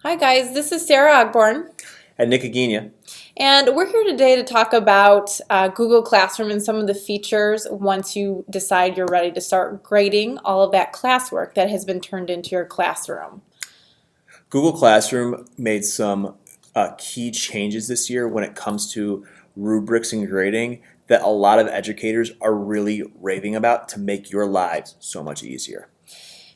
Hi guys, this is Sarah Ogborn, And Nick Agina. and we're here today to talk about Google Classroom and some of the features once you decide you're ready to start grading all of that classwork that has been turned into your classroom. Google Classroom made some key changes this year when it comes to rubrics and grading that a lot of educators are really raving about to make your lives so much easier.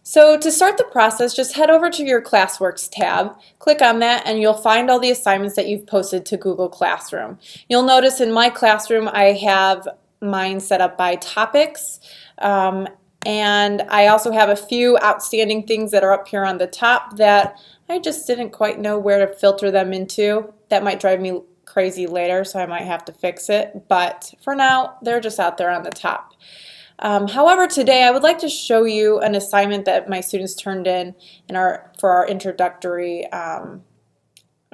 So to start the process, just head over to your Classworks tab, click on that, and you'll find all the assignments that you've posted to Google Classroom. You'll notice in my classroom I have mine set up by topics, and I also have a few outstanding things that are up here on the top that I just didn't quite know where to filter them into. That might drive me crazy later, so I might have to fix it, but for now they're just out there on the top. However, today I would like to show you an assignment that my students turned in for our introductory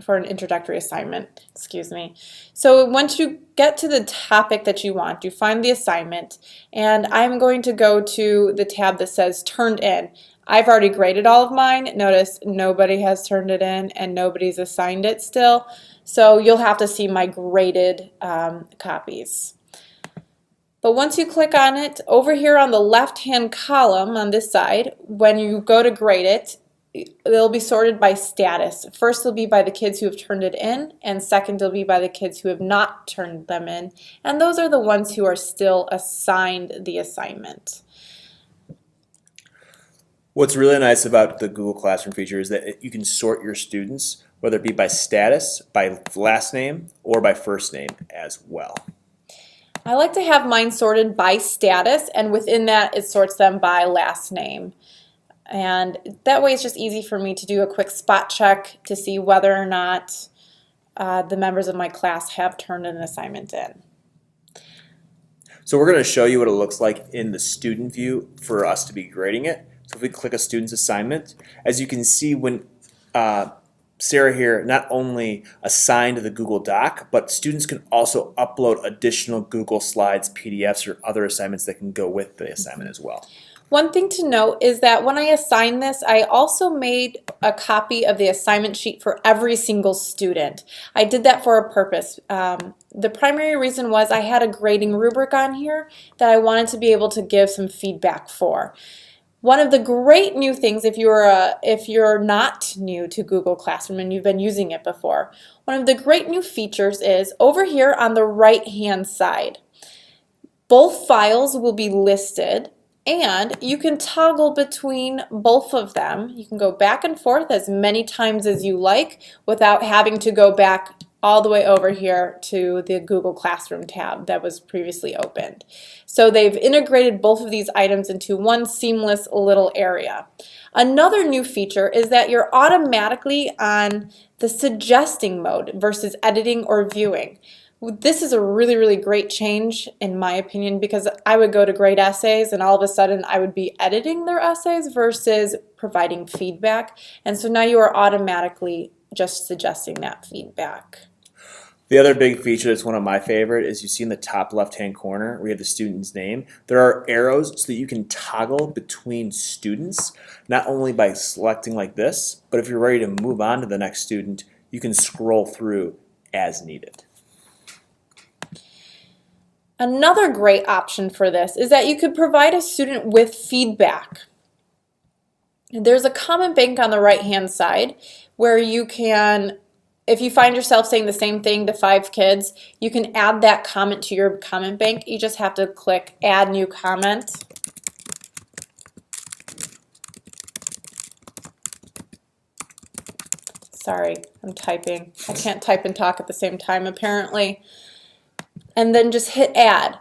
for an introductory assignment. Excuse me. So once you get to the topic that you want, you find the assignment, and I'm going to go to the tab that says Turned In. I've already graded all of mine. Notice nobody has turned it in and nobody's assigned it still. So you'll have to see my graded copies. But once you click on it, over here on the left-hand column on this side, when you go to grade it, they'll be sorted by status. First, they'll be by the kids who have turned it in, and second, they'll be by the kids who have not turned them in. And those are the ones who are still assigned the assignment. What's really nice about the Google Classroom feature is that you can sort your students, whether it be by status, by last name, or by first name as well. I like to have mine sorted by status, and within that it sorts them by last name. And that way it's just easy for me to do a quick spot check to see whether or not the members of my class have turned an assignment in. So we're going to show you what it looks like in the student view for us to be grading it. So if we click a student's assignment, as you can see when Sarah here not only assigned the Google Doc, but students can also upload additional Google Slides, PDFs, or other assignments that can go with the assignment as well. One thing to note is that when I assigned this, I also made a copy of the assignment sheet for every single student. I did that for a purpose. The primary reason was I had a grading rubric on here that I wanted to be able to give some feedback for. One of the great new things, if you're not new to Google Classroom and you've been using it before, one of the great new features is over here on the right-hand side. Both files will be listed, and you can toggle between both of them. You can go back and forth as many times as you like without having to go back all the way over here to the Google Classroom tab that was previously opened. So they've integrated both of these items into one seamless little area. Another new feature is that you're automatically on the suggesting mode versus editing or viewing. This is a really, really great change in my opinion, because I would go to grade essays and all of a sudden I would be editing their essays versus providing feedback. And so now you are automatically just suggesting that feedback. The other big feature that's one of my favorite is you see in the top left-hand corner we have the student's name. There are arrows so that you can toggle between students, not only by selecting like this, but if you're ready to move on to the next student, you can scroll through as needed. Another great option for this is that you could provide a student with feedback. There's a comment bank on the right-hand side where you can, if you find yourself saying the same thing to 5 kids, you can add that comment to your comment bank. You just have to click Add New Comment. Sorry, I'm typing. I can't type and talk at the same time apparently. And then just hit Add.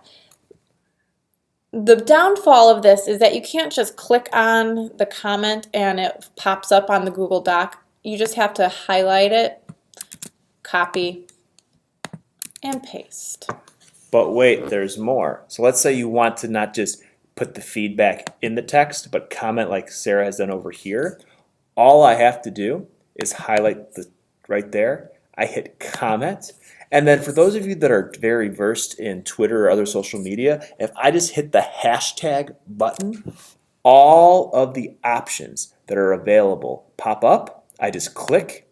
The downfall of this is that you can't just click on the comment and it pops up on the Google Doc. You just have to highlight it, copy, and paste. But wait, there's more. So let's say you want to not just put the feedback in the text, but comment like Sarah has done over here. All I have to do is highlight right there. I hit comment. And then for those of you that are very versed in Twitter or other social media, if I just hit the hashtag button, all of the options that are available pop up. I just click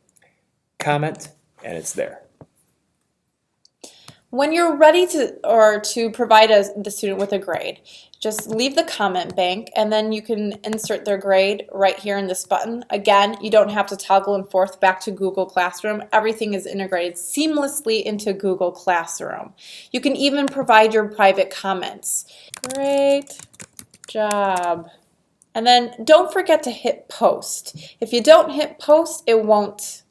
comment, and it's there. When you're ready to provide the student with a grade, just leave the comment bank and then you can insert their grade right here in this button. Again, you don't have to toggle and forth back to Google Classroom. Everything is integrated seamlessly into Google Classroom. You can even provide your private comments. Great job. And then don't forget to hit post. If you don't hit post, it won't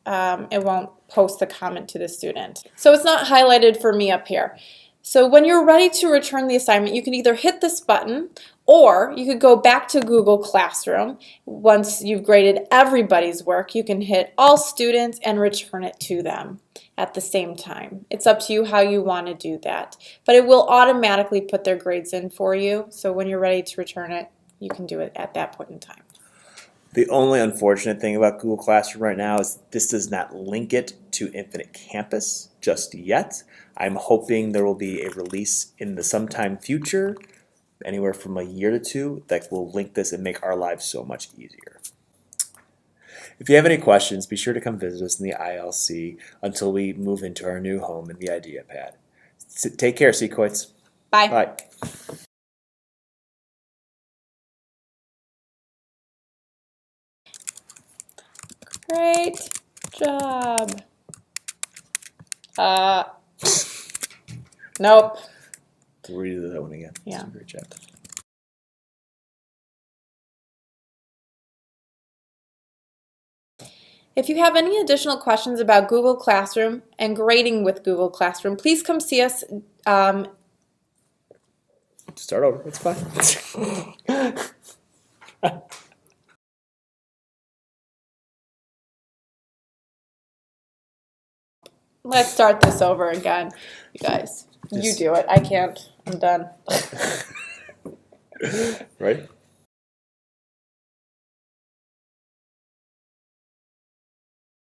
post the comment to the student. So it's not highlighted for me up here. So when you're ready to return the assignment, you can either hit this button or you could go back to Google Classroom. Once you've graded everybody's work, you can hit all students and return it to them at the same time. It's up to you how you want to do that. But it will automatically put their grades in for you. So when you're ready to return it, you can do it at that point in time. The only unfortunate thing about Google Classroom right now is this does not link it to Infinite Campus just yet. I'm hoping there will be a release in the sometime future, anywhere from a year to 2, that will link this and make our lives so much easier. If you have any questions, be sure to come visit us in the ILC until we move into our new home in the IDEAPad. Take care, Sequoids. Bye. Bye. Great job. Nope. Read that one again. Yeah. Great job. If you have any additional questions about Google Classroom and grading with Google Classroom, please come see us. Start over. It's fine. Let's start this over again. You guys, you do it. I can't. I'm done. Right?